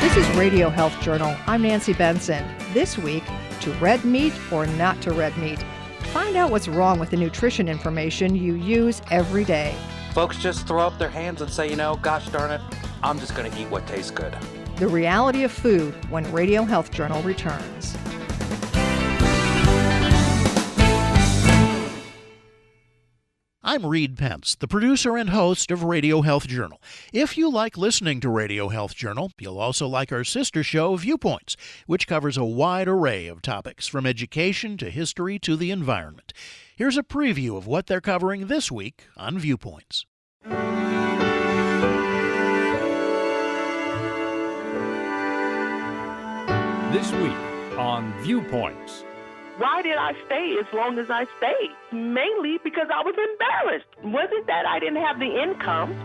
This is Radio Health Journal. I'm Nancy Benson. This week, to red meat or not to red meat. Find out what's wrong with the nutrition information you use every day. Folks just throw up their hands and say, gosh darn it, I'm just going to eat what tastes good. The reality of food when Radio Health Journal returns. I'm Reed Pence, the producer and host of Radio Health Journal. If you like listening to Radio Health Journal, you'll also like our sister show, Viewpoints, which covers a wide array of topics from education to history to the environment. Here's a preview of what they're covering this week on Viewpoints. This week on Viewpoints. Why did I stay as long as I stayed? Mainly because I was embarrassed. Wasn't that I didn't have the income?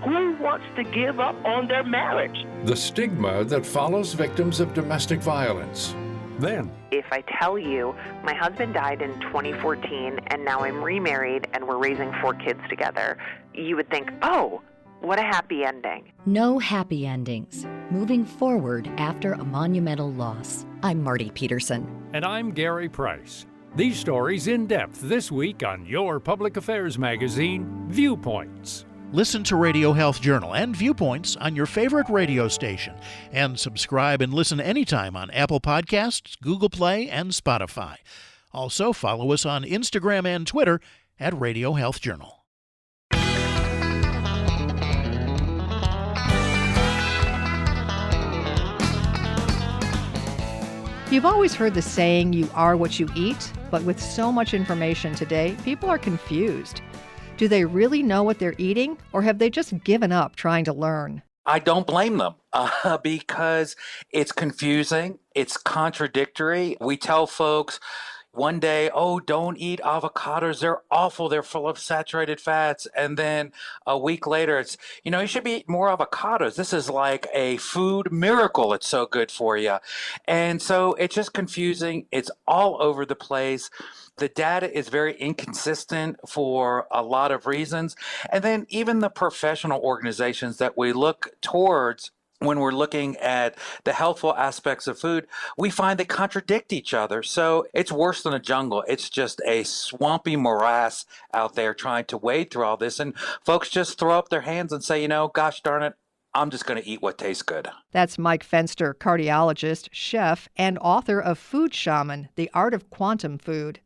Who wants to give up on their marriage? The stigma that follows victims of domestic violence. Then, if I tell you my husband died in 2014 and now I'm remarried and we're raising 4 kids together, you would think, oh, what a happy ending. No happy endings. Moving forward after a monumental loss. I'm Marty Peterson. and I'm Gary Price. These stories in depth this week on your public affairs magazine, Viewpoints. Listen to Radio Health Journal and Viewpoints on your favorite radio station, and subscribe and listen anytime on Apple Podcasts, Google Play, and Spotify. Also, follow us on Instagram and Twitter at Radio Health Journal. You've always heard the saying, you are what you eat, but with so much information today, people are confused. Do they really know what they're eating, or have they just given up trying to learn? I don't blame them because it's confusing. It's contradictory. We tell folks one day, oh, don't eat avocados. They're awful. They're full of saturated fats. And then a week later, it's, you should be eating more avocados. This is like a food miracle. It's so good for you. And so it's just confusing. It's all over the place. The data is very inconsistent for a lot of reasons. And then even the professional organizations that we look towards when we're looking at the healthful aspects of food, we find they contradict each other. So it's worse than a jungle. It's just a swampy morass out there trying to wade through all this. And folks just throw up their hands and say, gosh darn it, I'm just going to eat what tastes good. That's Mike Fenster, cardiologist, chef, and author of Food Shaman, The Art of Quantum Food.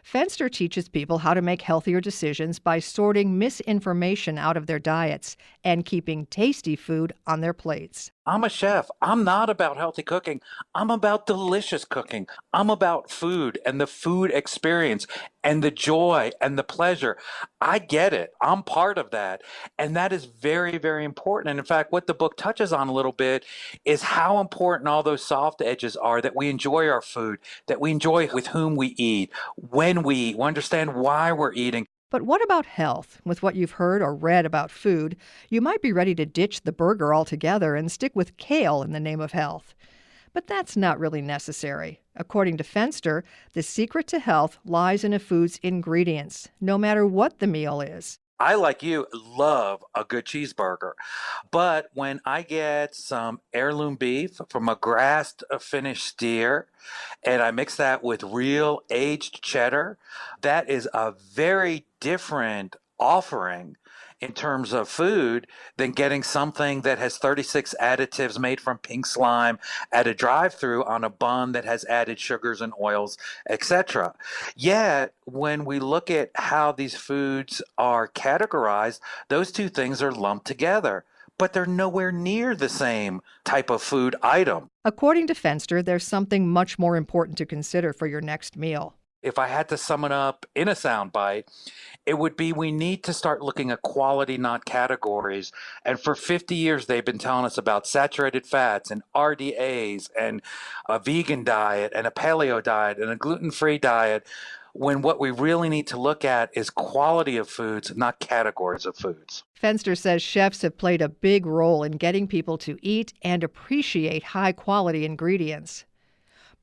Fenster teaches people how to make healthier decisions by sorting misinformation out of their diets and keeping tasty food on their plates. I'm a chef. I'm not about healthy cooking. I'm about delicious cooking. I'm about food and the food experience and the joy and the pleasure. I get it. I'm part of that. And that is very, very important. And in fact, what the book touches on a little bit is how important all those soft edges are, that we enjoy our food, that we enjoy with whom we eat, when we eat, we understand why we're eating. But what about health? With what you've heard or read about food, you might be ready to ditch the burger altogether and stick with kale in the name of health. But that's not really necessary. According to Fenster, the secret to health lies in a food's ingredients, no matter what the meal is. I, like you, love a good cheeseburger. But when I get some heirloom beef from a grass-finished steer and I mix that with real aged cheddar, that is a very different offering in terms of food than getting something that has 36 additives made from pink slime at a drive-through on a bun that has added sugars and oils, etc. Yet, when we look at how these foods are categorized, those two things are lumped together, but they're nowhere near the same type of food item. According to Fenster, there's something much more important to consider for your next meal. If I had to sum it up in a soundbite, it would be we need to start looking at quality, not categories. And for 50 years, they've been telling us about saturated fats and RDAs and a vegan diet and a paleo diet and a gluten-free diet, when what we really need to look at is quality of foods, not categories of foods. Fenster says chefs have played a big role in getting people to eat and appreciate high-quality ingredients.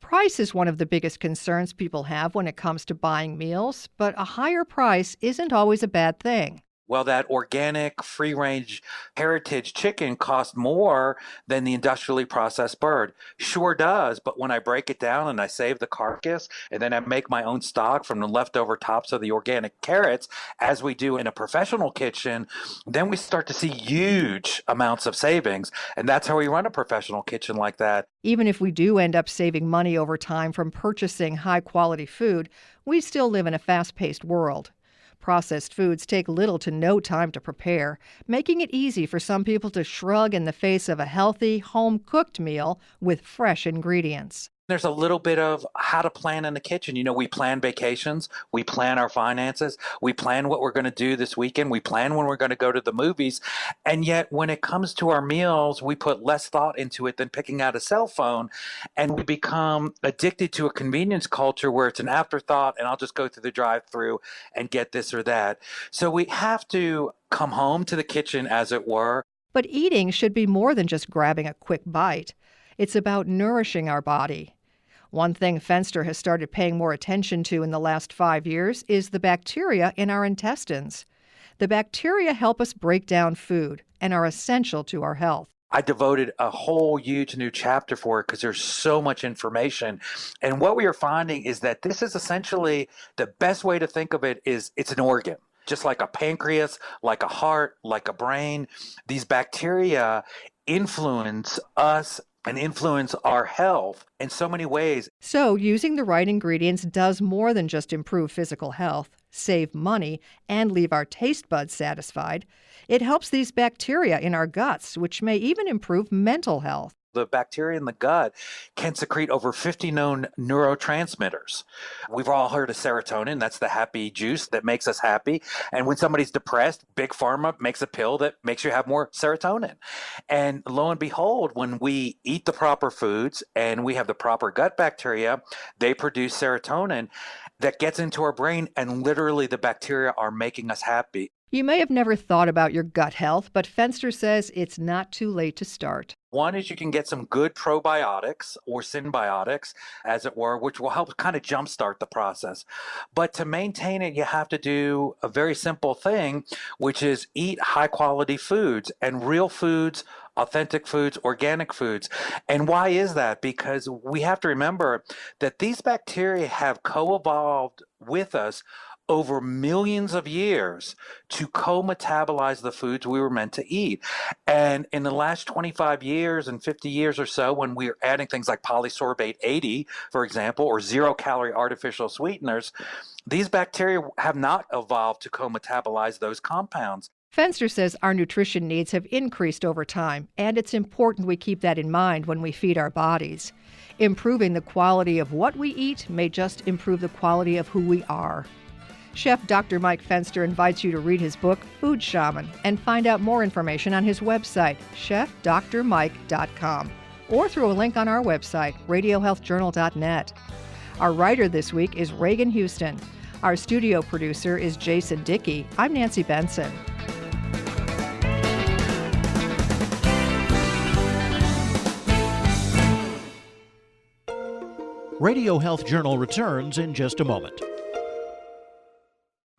Price is one of the biggest concerns people have when it comes to buying meals, but a higher price isn't always a bad thing. Well, that organic, free-range heritage chicken costs more than the industrially processed bird. Sure does, but when I break it down and I save the carcass and then I make my own stock from the leftover tops of the organic carrots, as we do in a professional kitchen, then we start to see huge amounts of savings. And that's how we run a professional kitchen like that. Even if we do end up saving money over time from purchasing high-quality food, we still live in a fast-paced world. Processed foods take little to no time to prepare, making it easy for some people to shrug in the face of a healthy, home-cooked meal with fresh ingredients. There's a little bit of how to plan in the kitchen. We plan vacations, we plan our finances, we plan what we're going to do this weekend, we plan when we're going to go to the movies. And yet when it comes to our meals, we put less thought into it than picking out a cell phone. And we become addicted to a convenience culture where it's an afterthought and I'll just go through the drive-through and get this or that. So we have to come home to the kitchen, as it were. But eating should be more than just grabbing a quick bite. It's about nourishing our body. One thing Fenster has started paying more attention to in the last 5 years is the bacteria in our intestines. The bacteria help us break down food and are essential to our health. I devoted a whole huge new chapter for it because there's so much information. And what we are finding is that this is essentially the best way to think of it is it's an organ. Just like a pancreas, like a heart, like a brain, these bacteria influence us and influence our health in so many ways. So using the right ingredients does more than just improve physical health, save money, and leave our taste buds satisfied. It helps these bacteria in our guts, which may even improve mental health. The bacteria in the gut can secrete over 50 known neurotransmitters. We've all heard of serotonin. That's the happy juice that makes us happy. And when somebody's depressed, Big Pharma makes a pill that makes you have more serotonin. And lo and behold, when we eat the proper foods and we have the proper gut bacteria, they produce serotonin that gets into our brain, and literally the bacteria are making us happy. You may have never thought about your gut health, but Fenster says it's not too late to start. One is you can get some good probiotics or symbiotics, as it were, which will help kind of jumpstart the process. But to maintain it, you have to do a very simple thing, which is eat high-quality foods and real foods, authentic foods, organic foods. And why is that? Because we have to remember that these bacteria have co-evolved with us over millions of years to co-metabolize the foods we were meant to eat. And in the last 25 years and 50 years or so, when we're adding things like polysorbate 80, for example, or zero-calorie artificial sweeteners, these bacteria have not evolved to co-metabolize those compounds. Fenster says our nutrition needs have increased over time, and it's important we keep that in mind when we feed our bodies. Improving the quality of what we eat may just improve the quality of who we are. Chef Dr. Mike Fenster invites you to read his book, Food Shaman, and find out more information on his website, chefdrmike.com, or through a link on our website, radiohealthjournal.net. Our writer this week is Reagan Houston. Our studio producer is Jason Dickey. I'm Nancy Benson. Radio Health Journal returns in just a moment.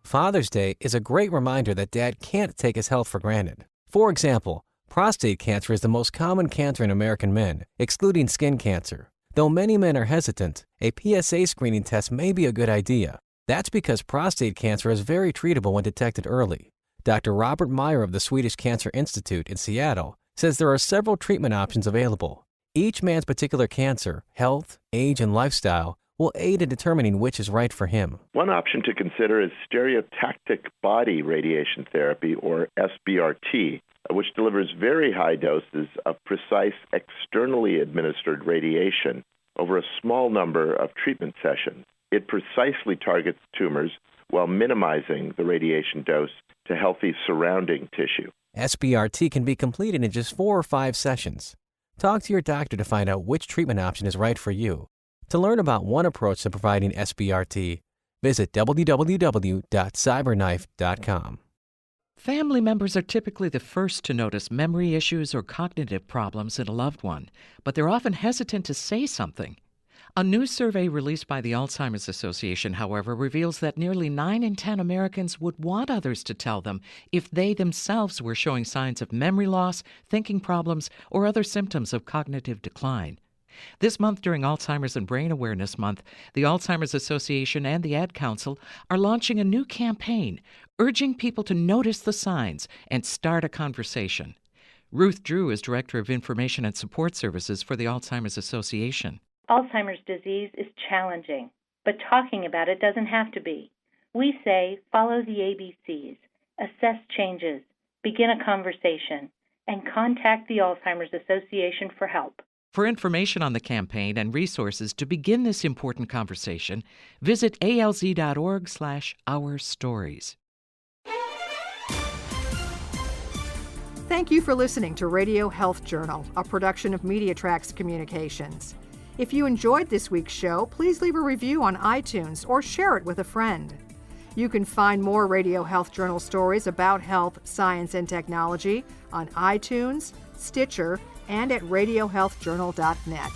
Father's Day is a great reminder that Dad can't take his health for granted. For example, prostate cancer is the most common cancer in American men, excluding skin cancer. Though many men are hesitant, a PSA screening test may be a good idea. That's because prostate cancer is very treatable when detected early. Dr. Robert Meyer of the Swedish Cancer Institute in Seattle says there are several treatment options available. Each man's particular cancer, health, age, and lifestyle will aid in determining which is right for him. One option to consider is stereotactic body radiation therapy, or SBRT, which delivers very high doses of precise externally administered radiation over a small number of treatment sessions. It precisely targets tumors while minimizing the radiation dose to healthy surrounding tissue. SBRT can be completed in just 4 or 5 sessions. Talk to your doctor to find out which treatment option is right for you. To learn about one approach to providing SBRT, visit www.cyberknife.com. Family members are typically the first to notice memory issues or cognitive problems in a loved one, but they're often hesitant to say something. A new survey released by the Alzheimer's Association, however, reveals that nearly 9 in 10 Americans would want others to tell them if they themselves were showing signs of memory loss, thinking problems, or other symptoms of cognitive decline. This month, during Alzheimer's and Brain Awareness Month, the Alzheimer's Association and the Ad Council are launching a new campaign urging people to notice the signs and start a conversation. Ruth Drew is Director of Information and Support Services for the Alzheimer's Association. Alzheimer's disease is challenging, but talking about it doesn't have to be. We say follow the ABCs, assess changes, begin a conversation, and contact the Alzheimer's Association for help. For information on the campaign and resources to begin this important conversation, visit alz.org/ourstories. Thank you for listening to Radio Health Journal, a production of MediaTrax Communications. If you enjoyed this week's show, please leave a review on iTunes or share it with a friend. You can find more Radio Health Journal stories about health, science, and technology on iTunes, Stitcher, and at radiohealthjournal.net.